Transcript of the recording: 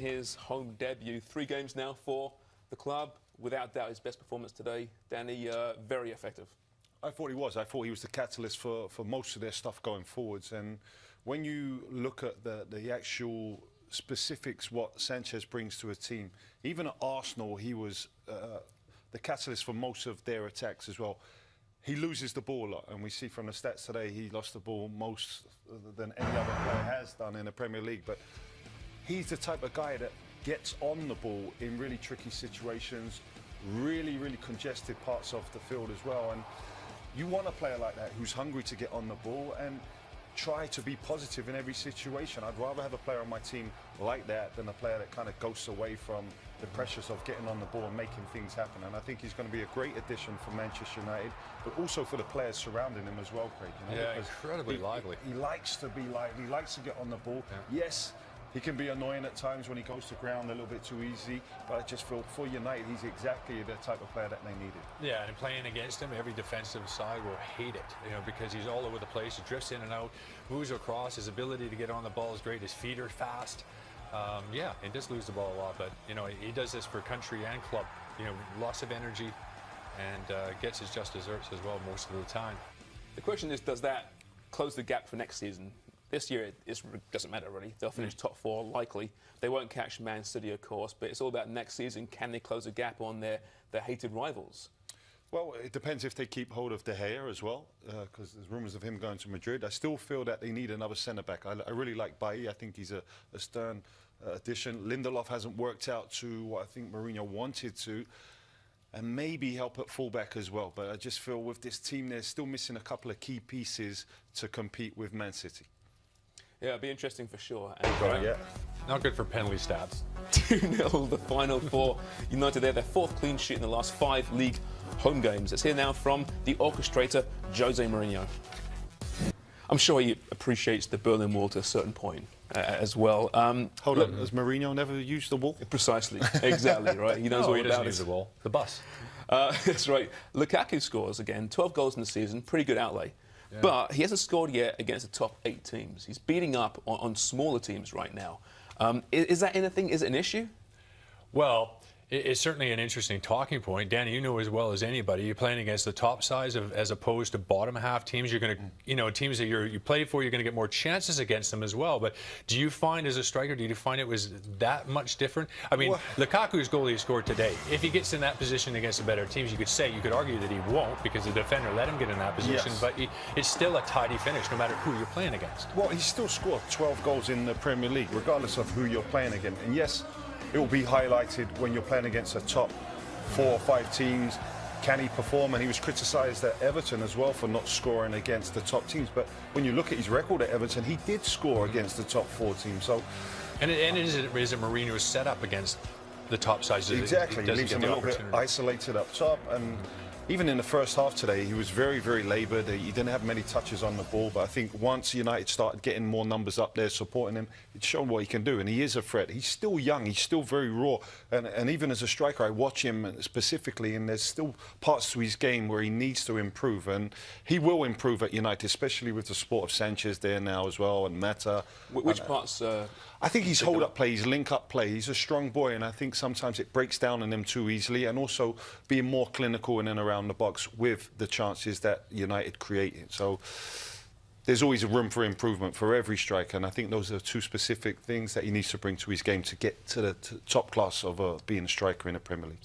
his home debut. 3 games now for the club. Without doubt, his best performance today. Danny, very effective. I thought he was. I thought he was the catalyst for most of their stuff going forwards. And when you look at the actual specifics, what Sanchez brings to a team, even at Arsenal, he was the catalyst for most of their attacks as well. He loses the ball a lot, and we see from the stats today he lost the ball most than any other player has done in the Premier League. But he's the type of guy that gets on the ball in really tricky situations, really congested parts of the field as well. And you want a player like that who's hungry to get on the ball and try to be positive in every situation. I'd rather have a player on my team like that than a player that kind of ghosts away from the pressures of getting on the ball and making things happen. And I think he's going to be a great addition for Manchester United, but also for the players surrounding him as well, Craig. You know, yeah, incredibly lively. He likes to be lively, he likes to get on the ball. Yeah. Yes, he can be annoying at times when he goes to ground a little bit too easy, but I just feel for United, he's exactly the type of player that they needed. Yeah, and playing against him, every defensive side will hate it, you know, because he's all over the place. He drifts in and out, moves across. His ability to get on the ball is great. His feet are fast. Yeah, he does lose the ball a lot, but you know, he does this for country and club. You know, lots of energy, and gets his just desserts as well most of the time. The question is, does that close the gap for next season? This year, it doesn't matter, really. They'll finish top 4, likely. They won't catch Man City, of course, but it's all about next season. Can they close the gap on their hated rivals? Well, it depends if they keep hold of De Gea as well, because there's rumours of him going to Madrid. I still feel that they need another centre-back. I really like Bailly. I think he's a stern addition. Lindelof hasn't worked out to what I think Mourinho wanted to, and maybe help at fullback as well. But I just feel with this team, they're still missing a couple of key pieces to compete with Man City. Yeah, it'll be interesting for sure. And, yeah. Not good for penalty stats. 2-0 the final for United there. Their 4th clean sheet in the last 5 league home games. Let's hear now from the orchestrator, Jose Mourinho. I'm sure he appreciates the Berlin Wall to a certain point as well. Hold on, has Mourinho never used the wall? Precisely, exactly, right? He knows all he about doesn't it. use the wall. The bus. That's right. Lukaku scores again, 12 goals in the season, pretty good outlay. Yeah. But he hasn't scored yet against the top 8 teams. He's beating up on smaller teams right now. Is that anything? Is it an issue? Well, it's certainly an interesting talking point. Danny, you know as well as anybody, you're playing against the top sides as opposed to bottom half teams. You're going to, you know, teams that you play for, you're going to get more chances against them as well. But do you find as a striker, do you find it was that much different? I mean, Lukaku's goal he scored today, if he gets in that position against the better teams, you could argue that he won't because the defender let him get in that position. Yes. But it's still a tidy finish no matter who you're playing against. Well, he's still scored 12 goals in the Premier League, regardless of who you're playing against. And yes, it will be highlighted when you're playing against a top 4 or 5 teams. Can he perform? And he was criticised at Everton as well for not scoring against the top teams. But when you look at his record at Everton, he did score against the top 4 teams. So, and is it Mourinho's set up against the top sides? Exactly. He leaves him a little bit isolated up top. And even in the first half today, he was very laboured. He didn't have many touches on the ball, but I think once United started getting more numbers up there supporting him, it showed what he can do, and he is a threat. He's still young, he's still very raw, and even as a striker, I watch him specifically, and there's still parts to his game where he needs to improve, and he will improve at United, especially with the support of Sanchez there now as well, and Mata. Which parts? I think his hold-up play, his link-up play, he's a strong boy, and I think sometimes it breaks down on him too easily, and also being more clinical in and around the box with the chances that United created. So there's always a room for improvement for every striker, and I think those are 2 specific things that he needs to bring to his game to get to the top class of being a striker in the Premier League.